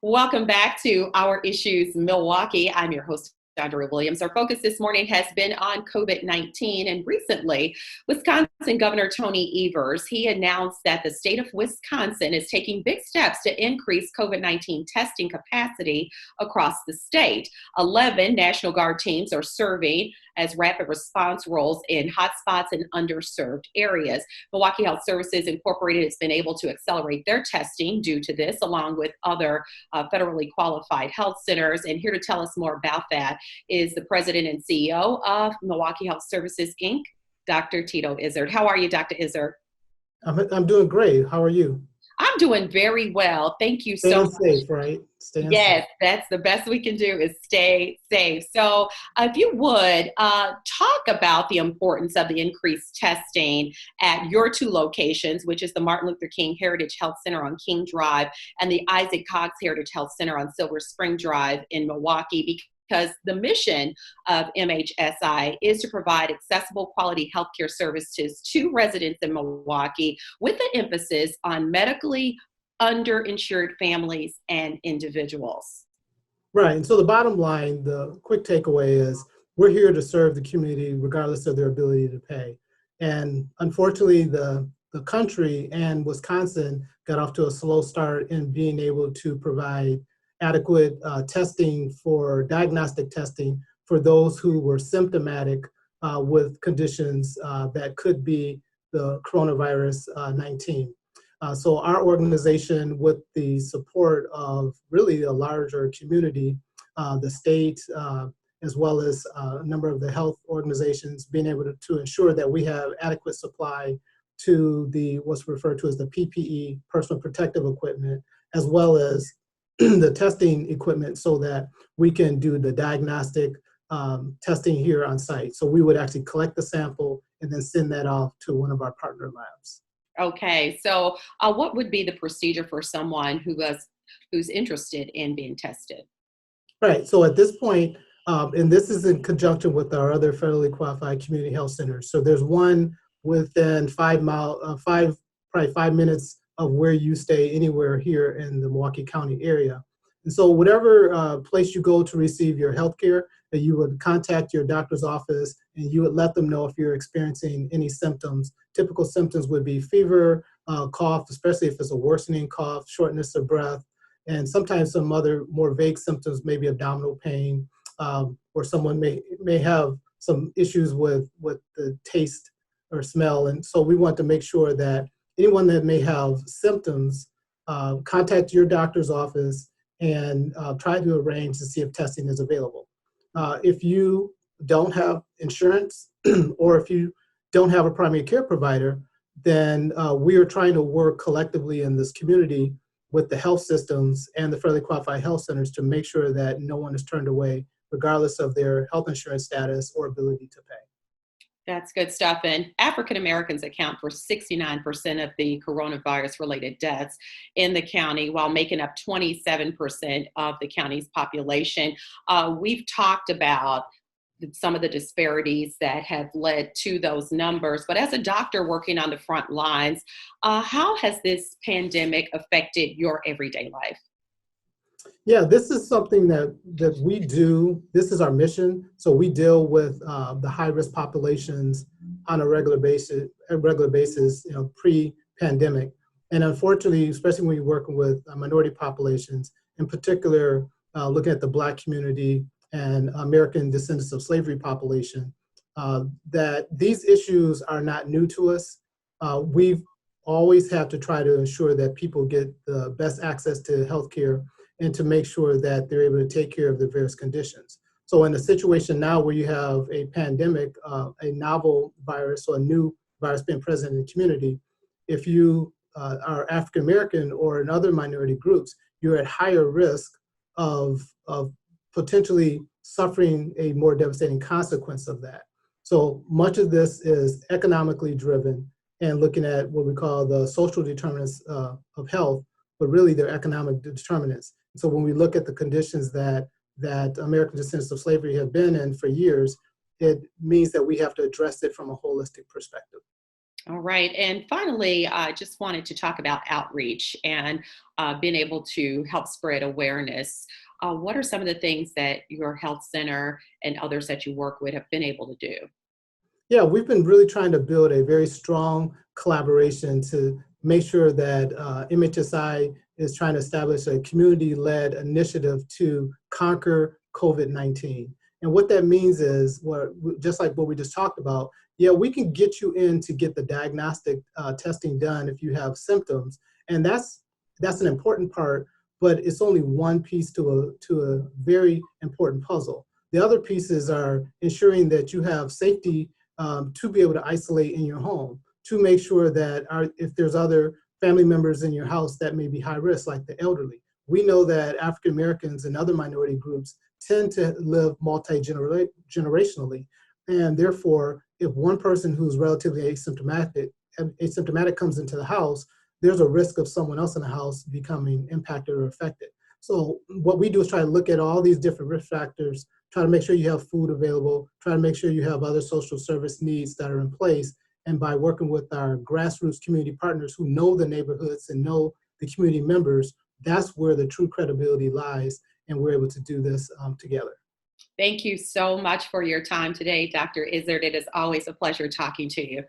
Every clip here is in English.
Welcome back to Our Issues Milwaukee. I'm your host, Andrea Williams. Our focus this morning has been on COVID-19, and recently, Wisconsin Governor Tony Evers, he announced that the state of Wisconsin is taking big steps to increase COVID-19 testing capacity across the state. 11 National Guard teams are serving as rapid response roles in hotspots and underserved areas. Milwaukee Health Services Incorporated has been able to accelerate their testing due to this, along with other federally qualified health centers. And here to tell us more about that is the president and CEO of Milwaukee Health Services, Inc., Dr. Tito Izard. How are you, Dr. Izard? I'm doing great. How are you? I'm doing very well. Thank you so much. Staying safe, right? Staying Yes, safe. that's the best we can do is stay safe. So if you would talk about the importance of the increased testing at your two locations, which is the Martin Luther King Heritage Health Center on King Drive and the Isaac Cox Heritage Health Center on Silver Spring Drive in Milwaukee, because the mission of MHSI is to provide accessible quality healthcare services to residents in Milwaukee with an emphasis on medically underinsured families and individuals. Right. And so the bottom line, the quick takeaway is we're here to serve the community regardless of their ability to pay. And unfortunately, the country and Wisconsin got off to a slow start in being able to provide adequate testing for diagnostic testing for those who were symptomatic with conditions that could be the coronavirus 19. So our organization, with the support of really a larger community, the state, as well as a number of the health organizations, being able to ensure that we have adequate supply to the what's referred to as the PPE, personal protective equipment, as well as the testing equipment so that we can do the diagnostic testing here on site. So we would actually collect the sample and then send that off to one of our partner labs. Okay, so what would be the procedure for someone who's interested in being tested? Right, so at this point, and this is in conjunction with our other federally qualified community health centers. So there's one within 5 minutes of where you stay anywhere here in the Milwaukee County area. And so whatever place you go to receive your health care, that you would contact your doctor's office and you would let them know if you're experiencing any symptoms. Typical symptoms would be fever, cough, especially if it's a worsening cough, shortness of breath, and sometimes some other more vague symptoms, maybe abdominal pain, or someone may have some issues with the taste or smell. And so we want to make sure that anyone that may have symptoms, contact your doctor's office and try to arrange to see if testing is available. If you don't have insurance or if you don't have a primary care provider, then we are trying to work collectively in this community with the health systems and the federally qualified health centers to make sure that no one is turned away, regardless of their health insurance status or ability to pay. That's good stuff. And African Americans account for 69% of the coronavirus-related deaths in the county, while making up 27% of the county's population. We've talked about some of the disparities that have led to those numbers. But as a doctor working on the front lines, how has this pandemic affected your everyday life? Yeah, this is something that we do. This is our mission. So we deal with the high-risk populations on a regular basis, pre-pandemic. And unfortunately, especially when you're working with minority populations, in particular, looking at the Black community and American descendants of slavery population, that these issues are not new to us. We've always have to try to ensure that people get the best access to healthcare and to make sure that they're able to take care of the various conditions. So in a situation now where you have a pandemic, a novel virus or a new virus being present in the community, if you are African American or in other minority groups, you're at higher risk of potentially suffering a more devastating consequence of that. So much of this is economically driven and looking at what we call the social determinants of health, but really they're economic determinants. So when we look at the conditions that American descendants of slavery have been in for years, it means that we have to address it from a holistic perspective. All right. And finally, I just wanted to talk about outreach and being able to help spread awareness. What are some of the things that your health center and others that you work with have been able to do? Yeah, we've been really trying to build a very strong collaboration to make sure that MHSI is trying to establish a community-led initiative to conquer COVID-19. And what that means is, just like what we just talked about, yeah, we can get you in to get the diagnostic testing done if you have symptoms, and that's an important part, but it's only one piece to a very important puzzle. The other pieces are ensuring that you have safety to be able to isolate in your home, to make sure that if there's other family members in your house that may be high risk, like the elderly. We know that African Americans and other minority groups tend to live multi-generationally. And therefore, if one person who's relatively asymptomatic comes into the house, there's a risk of someone else in the house becoming impacted or affected. So what we do is try to look at all these different risk factors, try to make sure you have food available, try to make sure you have other social service needs that are in place. And by working with our grassroots community partners who know the neighborhoods and know the community members, that's where the true credibility lies, and we're able to do this together. Thank you so much for your time today, Dr. Izard. It is always a pleasure talking to you.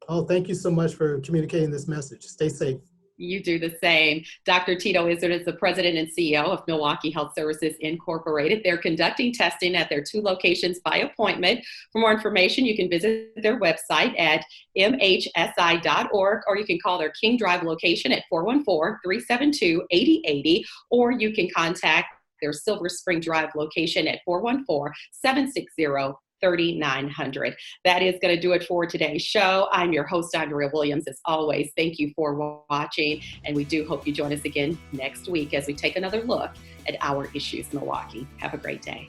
Oh, thank you so much for communicating this message. Stay safe. You do the same. Dr. Tito Izard is the president and CEO of Milwaukee Health Services Incorporated. They're conducting testing at their 2 locations by appointment. For more information, you can visit their website at mhsi.org, or you can call their King Drive location at 414-372-8080, or you can contact their Silver Spring Drive location at 414-760-3900. That is going to do it for today's show. I'm your host, Andrea Williams. As always, thank you for watching, and we do hope you join us again next week as we take another look at our issues, Milwaukee. Have a great day.